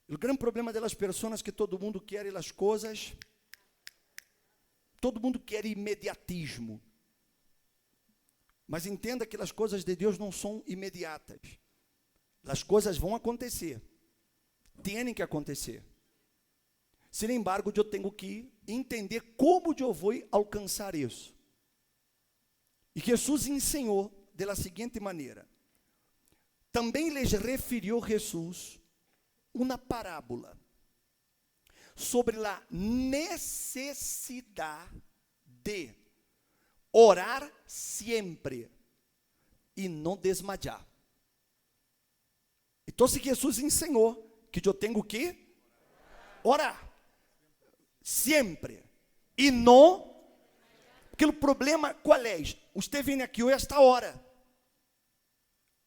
O grande problema das pessoas é que todo mundo quer as coisas, todo mundo quer imediatismo. Mas entenda que as coisas de Deus não são imediatas. As coisas vão acontecer. Tem que acontecer. Sin embargo, eu tenho que entender como eu vou alcançar isso. E Jesus ensinou da seguinte maneira. Também lhes referiu Jesus uma parábola sobre a necessidade de orar sempre e não desmayar. Então, se Jesus ensinou que eu tenho que orar sempre e não, porque o problema qual é? Você vem aqui hoje a esta hora,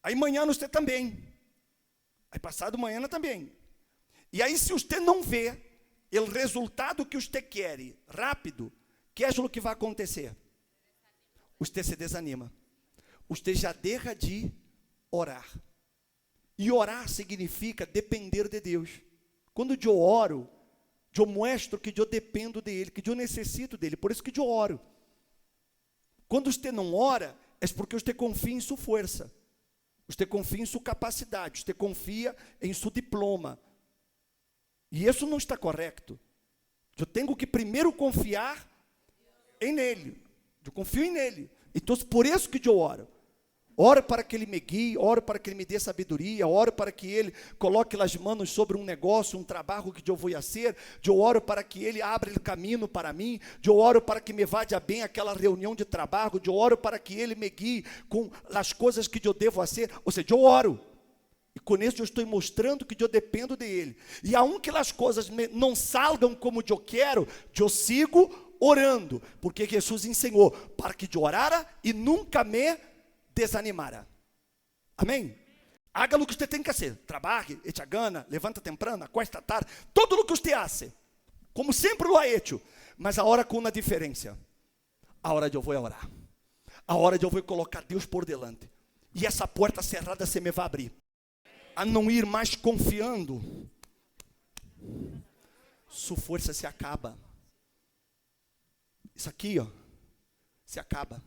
aí amanhã você também, aí passado amanhã também, e aí se você não vê o resultado que você quer rápido, que é o que vai acontecer? Você se desanima, você já deixa de orar. E orar significa depender de Deus. Quando eu oro, eu mostro que eu dependo dele, que eu necessito dele, por isso que eu oro. Quando você não ora, é porque você confia em sua força, você confia em sua capacidade, você confia em seu diploma. E isso não está correto. Eu tenho que primeiro confiar em Ele. Eu confio em Ele. Então, por isso que eu oro. Oro para que Ele me guie, oro para que Ele me dê sabedoria, oro para que Ele coloque as mãos sobre um negócio, um trabalho que eu vou fazer, eu oro para que Ele abra o caminho para mim, eu oro para que me vá bem aquela reunião de trabalho, eu oro para que Ele me guie com as coisas que eu devo fazer, ou seja, eu oro, e com isso eu estou mostrando que eu dependo dEle, e aunque as coisas não salgam como eu quero, eu sigo orando, porque Jesus ensinou para que eu orara e nunca me desanimara. Amém? Haga o que você tem que fazer. Trabalhe, echa gana, levanta temprano, acuesta tarde, todo o que você hace, como sempre lo ha hecho, mas a hora com uma diferença. A hora eu vou orar. A hora eu vou colocar Deus por delante. E essa porta cerrada se me vai abrir. A não ir mais confiando, sua força se acaba. Isso aqui, se acaba.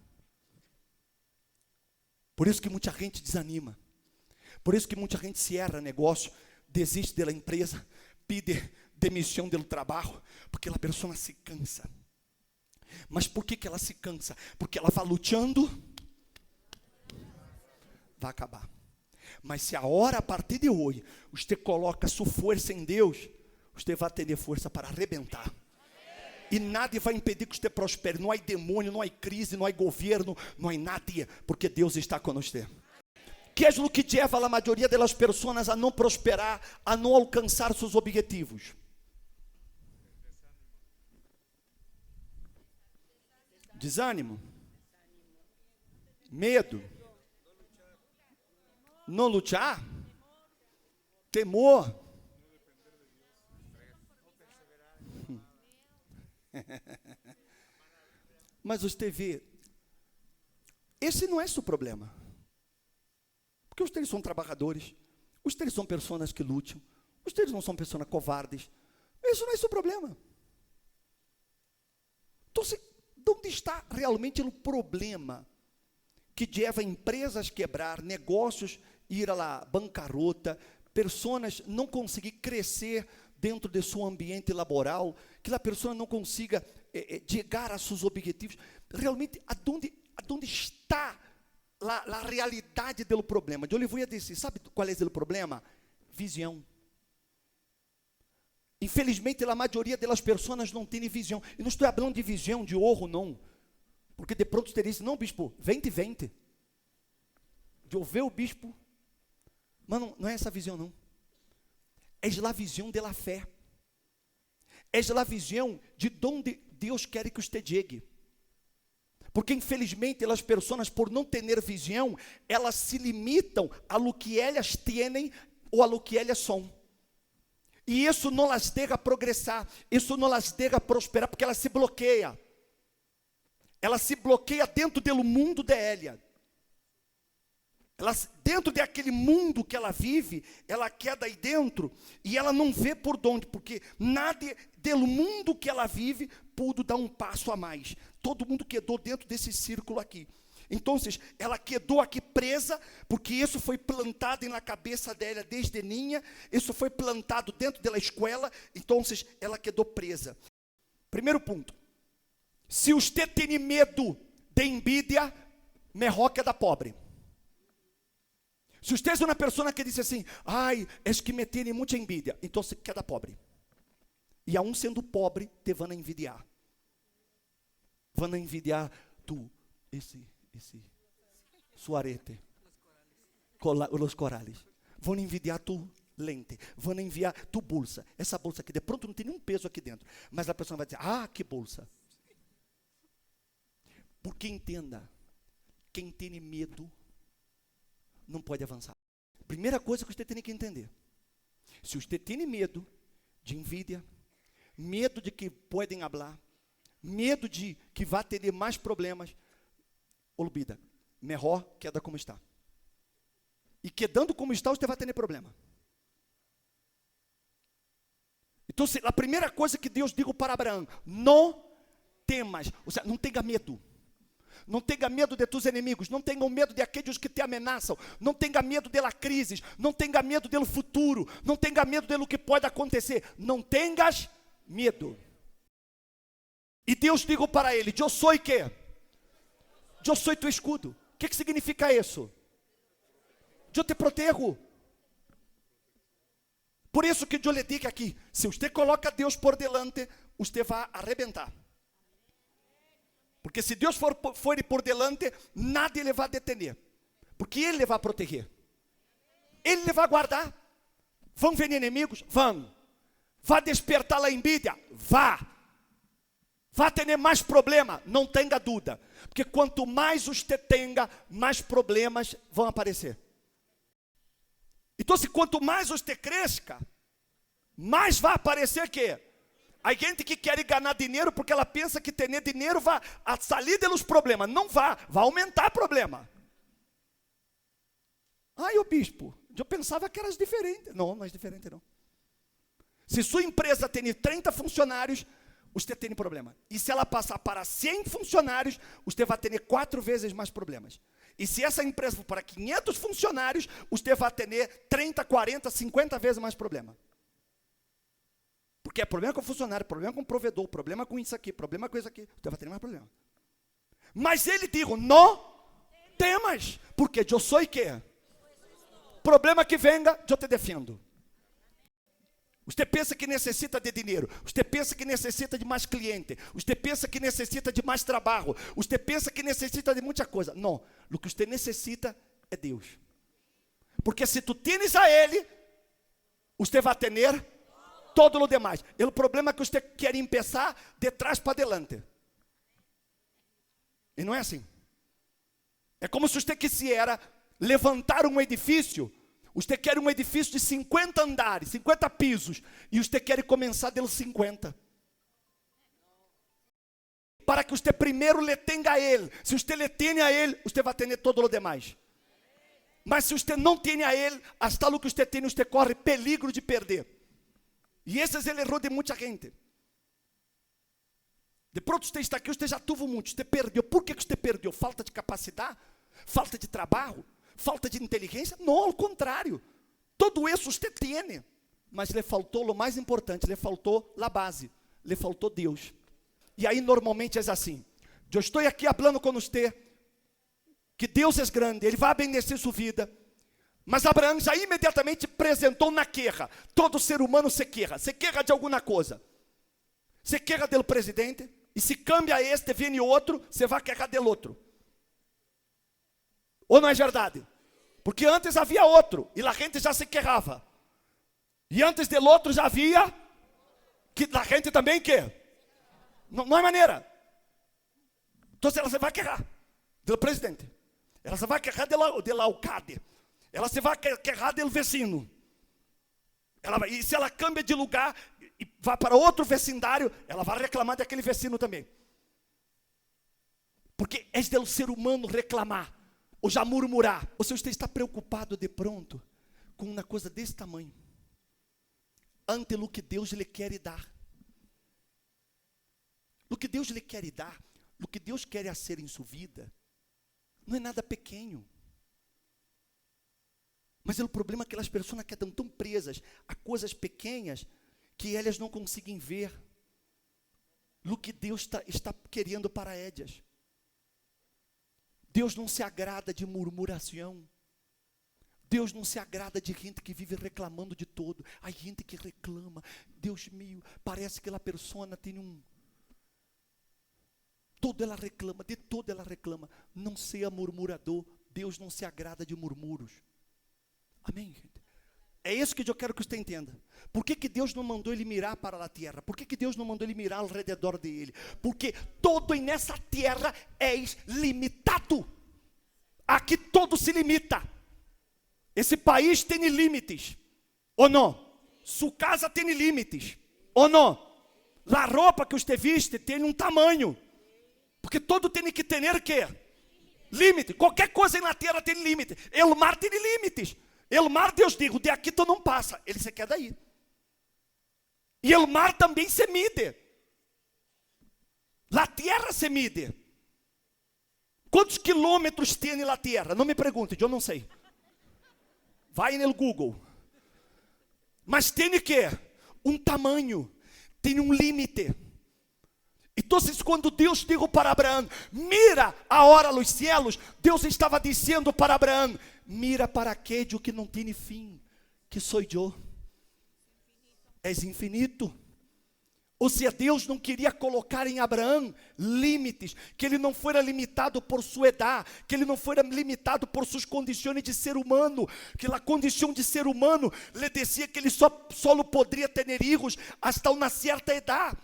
Por isso que muita gente desanima. Por isso que muita gente cierra negócio, desiste da empresa, pede demissão do trabalho, porque a pessoa se cansa. Mas por que ela se cansa? Porque ela vai lutando, vai acabar. Mas se a hora a partir de hoje, você coloca sua força em Deus, você vai ter força para arrebentar. E nada vai impedir que você prospere. Não há demônio, não há crise, não há governo, não há nada, porque Deus está com você. Que é o que leva a maioria das pessoas a não prosperar, a não alcançar seus objetivos? Desânimo, medo, não lutar, temor. Mas você vê, esse não é seu problema, porque vocês são trabalhadores, vocês são pessoas que lutam, vocês não são pessoas covardes, isso não é seu problema. Então, onde está realmente o problema que leva empresas a quebrar, negócios ir à bancarrota, pessoas não conseguir crescer dentro de seu ambiente laboral, que a pessoa não consiga chegar a seus objetivos? Realmente, aonde está a realidade do problema? Eu lhe vou dizer, sabe qual é o problema? Visão. Infelizmente, a maioria das pessoas não tem visão. E não estou falando de visão de ouro, não. Porque de pronto teria disse, não, bispo, vente. Eu ver o bispo, mas não é essa visão, não. É a visão da fé. É a visão de onde Deus quer que você chegue. Porque infelizmente as pessoas, por não ter visão, elas se limitam a lo que elas têm ou a lo que elas são. E isso não as deixa progressar, isso não as deixa prosperar, porque ela se bloqueia. Ela se bloqueia dentro do mundo dela. Ela, dentro daquele mundo que ela vive, ela queda aí dentro e ela não vê por onde, porque nada do mundo que ela vive pôde dar um passo a mais. Todo mundo quedou dentro desse círculo aqui. Então, ela quedou aqui presa, porque isso foi plantado na cabeça dela desde ninha, isso foi plantado dentro da escola, então ela quedou presa. Primeiro ponto, se você tem medo de envidia, melhor que da pobre. Se você é uma pessoa que diz assim, ai, é que me tem muita envidia, então você quer da pobre. E aún sendo pobre, te vão envidiar. Vão envidiar tu, esse su arete, os corales. Vão envidiar tu lente, vão enviar tu bolsa. Essa bolsa aqui, de pronto não tem nenhum peso aqui dentro. Mas a pessoa vai dizer, ah, que bolsa. Porque entenda, quem tem medo não pode avançar. Primeira coisa que você tem que entender. Se você tem medo de envidia, medo de que podem falar, medo de que vai ter mais problemas, olvida, melhor queda como está. E quedando como está, você vai ter problema. Então, a primeira coisa que Deus digo para Abraão, não temas, ou seja, não tenha medo. Não tenha medo de tus inimigos, não tenha medo de aqueles que te ameaçam, não tenha medo da crise, não tenha medo do futuro, não tenha medo do que pode acontecer, não tenhas medo. E Deus digo para ele, eu sou que? Eu sou tu escudo. O que significa isso? Eu te protejo. Por isso que eu lhe digo aqui, se você coloca Deus por delante, você vai arrebentar. Porque se Deus for por delante, nada ele vai detener. Porque ele vai proteger. Ele vai guardar. Vão vir inimigos? Vão. Vai despertar a envidia? Vá. Vai ter mais problema? Não tenha dúvida. Porque quanto mais você tenha, mais problemas vão aparecer. Então, quanto mais você cresça, mais vai aparecer que a gente que quer ganhar dinheiro porque ela pensa que ter dinheiro vai sair dos problemas. Não vai aumentar o problema. Ai, o bispo, eu pensava que eras diferente. Não, não é diferente não. Se sua empresa tem 30 funcionários, você tem problema. E se ela passar para 100 funcionários, você vai ter 4 vezes mais problemas. E se essa empresa for para 500 funcionários, você vai ter 30, 40, 50 vezes mais problema. Porque é problema com o funcionário, problema com o provedor, problema com isso aqui, problema com isso aqui. Você vai ter mais problema. Mas ele diz, não temas, porque eu sou o quê? Problema que venga, eu te defendo. Você pensa que necessita de dinheiro, você pensa que necessita de mais cliente, você pensa que necessita de mais trabalho, você pensa que necessita de muita coisa. Não, o que você necessita é Deus. Porque se tu tens a Ele, você vai ter todo o demais. O problema é que você quer começar de trás para adelante. E não é assim. É como se você quisesse levantar um edifício. Você quer um edifício de 50 andares, 50 pisos. E você quer começar deles 50. Para que você primeiro lhe tenha a Ele. Se você lhe tem a Ele, você vai ter todo o demais. Mas se você não tem a Ele, hasta o que você tem, você corre peligro de perder. E esse é o erro de muita gente. De pronto você está aqui, você já teve muito, você perdeu. Por que você perdeu? Falta de capacidade? Falta de trabalho? Falta de inteligência? Não, ao contrário. Tudo isso você tem. Mas lhe faltou o mais importante, lhe faltou a base, lhe faltou Deus. E aí normalmente é assim. Eu estou aqui falando com você, que Deus é grande, Ele vai abençoar sua vida. Mas Abraão já imediatamente apresentou na queja. Todo ser humano se queja de alguma coisa. Se queja do presidente, e se cambia este, vem outro, você vai quejar do outro. Ou não é verdade? Porque antes havia outro, e a gente já se quejava. E antes do outro já havia, que a gente também quer. Não é maneira. Então ela se vai quejar do presidente. Ela se vai quejar do alcalde. Ela se vai quejar do vecino. E se ela cambia de lugar e vai para outro vecindário, ela vai reclamar daquele vecino também. Porque é do ser humano reclamar. ou já murmurar. Ou se você está preocupado de pronto com uma coisa desse tamanho, ante o que Deus lhe quer dar. O que Deus lhe quer dar, o que Deus quer fazer em sua vida, não é nada pequeno. Mas o problema é que as pessoas quedam tão presas a coisas pequenas que elas não conseguem ver o que Deus está querendo para elas. Deus não se agrada de murmuração. Deus não se agrada de gente que vive reclamando de todo. A gente que reclama, Deus meu, parece que a pessoa tem Toda ela reclama, de toda ela reclama. Não seja murmurador. Deus não se agrada de murmuros. Amém, gente? É isso que eu quero que você entenda. Por que Deus não mandou ele mirar para a terra? Por que Deus não mandou ele mirar ao redor dele? Porque todo nessa terra é limitado. Aqui todo se limita. Esse país tem limites, ou não? Sua casa tem limites, ou não? A roupa que você viste tem um tamanho. Porque todo tem que ter o quê? Limite. Qualquer coisa na terra tem limite. O mar tem limites. O mar, Deus diz, de aqui tu não passa. Ele se quer daí. E o mar também se mide. A terra se mide. Quantos quilômetros tem a terra? Não me pergunte, eu não sei. Vai no Google. Mas tem que um tamanho, tem um limite. Então, quando Deus disse para Abraão, mira agora os céus, Deus estava dizendo para Abraão, mira para aquele que não tem fim, que sou eu. És infinito. Ou seja, Deus não queria colocar em Abraão limites, que ele não fosse limitado por sua idade, que ele não fosse limitado por suas condições de ser humano, que a condição de ser humano lhe dizia que ele só poderia ter filhos hasta uma certa idade.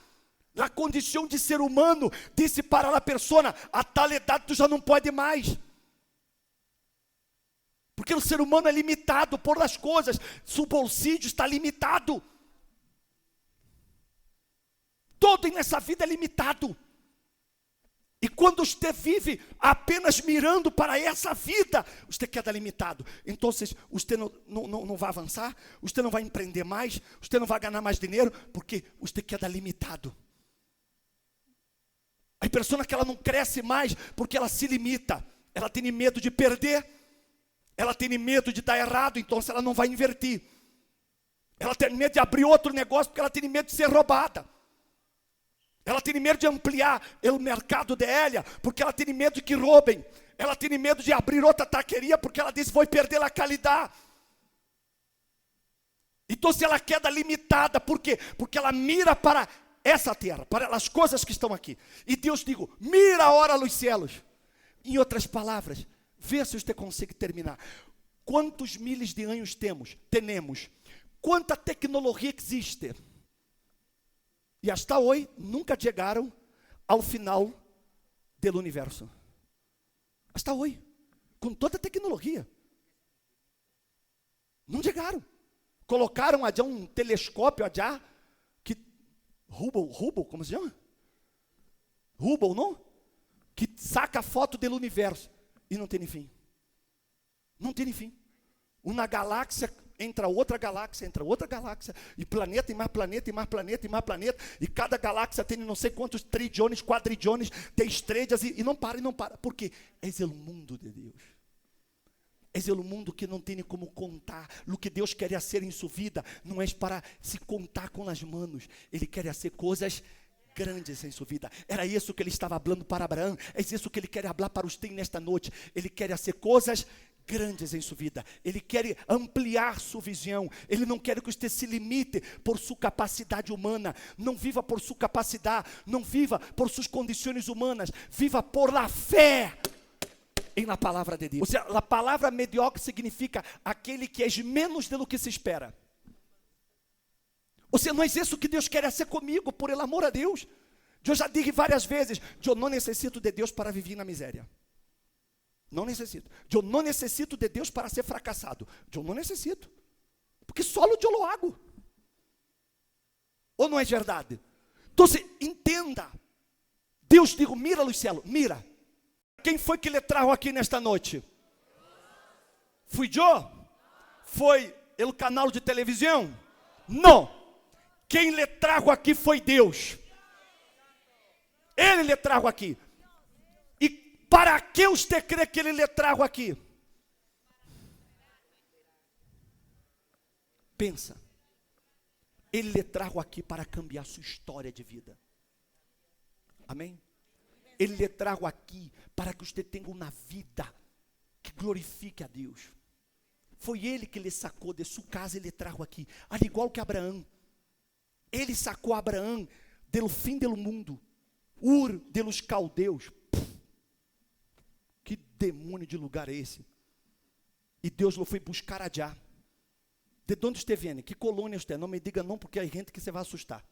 A condição de ser humano disse para a pessoa, a tal idade tu já não pode mais. Porque o ser humano é limitado por as coisas, seu bolsillo está limitado. Todo nessa vida é limitado. E quando você vive apenas mirando para essa vida, você queda limitado. Então, você não vai avançar, você não vai empreender mais, você não vai ganhar mais dinheiro, porque você queda limitado. A pessoa que ela não cresce mais, porque ela se limita. Ela tem medo de perder, ela tem medo de dar errado, então ela não vai invertir. Ela tem medo de abrir outro negócio, porque ela tem medo de ser roubada. Ela tem medo de ampliar o mercado dela, porque ela tem medo de que roubem. Ela tem medo de abrir outra taqueria, porque ela diz, vou perder a qualidade. Então, se ela queda limitada, por quê? Porque ela mira para essa terra, para as coisas que estão aqui. E Deus diz, mira agora os céus. Em outras palavras, vê se você consegue terminar. Quantos milhas de anos temos? Quanta tecnologia existe? E hasta hoje nunca chegaram ao final do universo. Hasta hoje, com toda a tecnologia. Não chegaram. Colocaram allá um telescópio allá, que Hubble, como se chama? Hubble, não? Que saca foto do universo. E não tem fim. Não tem fim. Uma galáxia entra outra galáxia, e planeta, e mais planeta, e mais planeta, e mais planeta, e cada galáxia tem não sei quantos trilhões, quadrilhões de estrelas, e não para, porque é o mundo de Deus. É o mundo que não tem como contar. O que Deus quer fazer em sua vida, não é para se contar com as mãos, Ele quer fazer coisas grandes em sua vida. Era isso que Ele estava falando para Abraão, é isso que Ele quer falar para você nesta noite. Ele quer fazer coisas grandes em sua vida. Ele quer ampliar sua visão. Ele não quer que você se limite por sua capacidade humana. Não viva por sua capacidade, não viva por suas condições humanas. Viva por la fé em la palavra de Deus. Ou seja, a palavra mediocre significa aquele que é menos do que se espera. Ou seja, não é isso que Deus quer fazer comigo, por el amor a Deus. Eu já disse várias vezes, eu não necessito de Deus para viver na miséria. Não necessito. Eu não necessito de Deus para ser fracassado. Eu não necessito. Porque solo eu lo hago. Ou não é verdade? Então, entenda. Deus diz, mira os céus, mira. Quem foi que lhe trajo aqui nesta noite? Fui eu? Foi pelo canal de televisão? Não. Quem lhe trago aqui foi Deus. Ele lhe trago aqui. E para que você crê que ele lhe trago aqui? Pensa. Ele lhe trago aqui para cambiar sua história de vida. Amém? Ele lhe trago aqui para que você tenha uma vida que glorifique a Deus. Foi ele que lhe sacou de sua casa e lhe trago aqui. Al igual que Abraão. Ele sacou Abraão do fim do mundo. Ur de los caldeus. Que demônio de lugar é esse? E Deus o foi buscar allá. De onde você vem? Que colônia você é? Não me diga não, porque há gente que você vai assustar.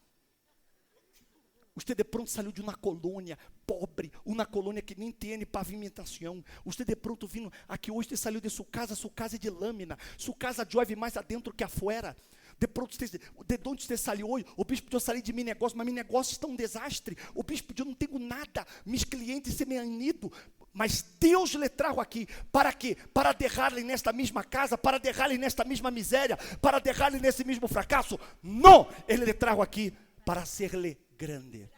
Você de pronto saiu de uma colônia pobre, uma colônia que nem tem pavimentação. Você de pronto vindo aqui hoje, você saiu de sua casa é de lâmina, sua casa chove mais adentro que afuera. De pronto, de onde você saiu hoje? O bispo pediu sair de meu negócio, mas meu negócio está um desastre. O bispo pediu, não tenho nada, meus clientes se me han ido. Mas Deus lhe trago aqui, para quê? Para deixar-lhe nesta mesma casa, para deixar-lhe nesta mesma miséria, para deixar-lhe nesse mesmo fracasso? Não, ele lhe trago aqui para ser-lhe grande.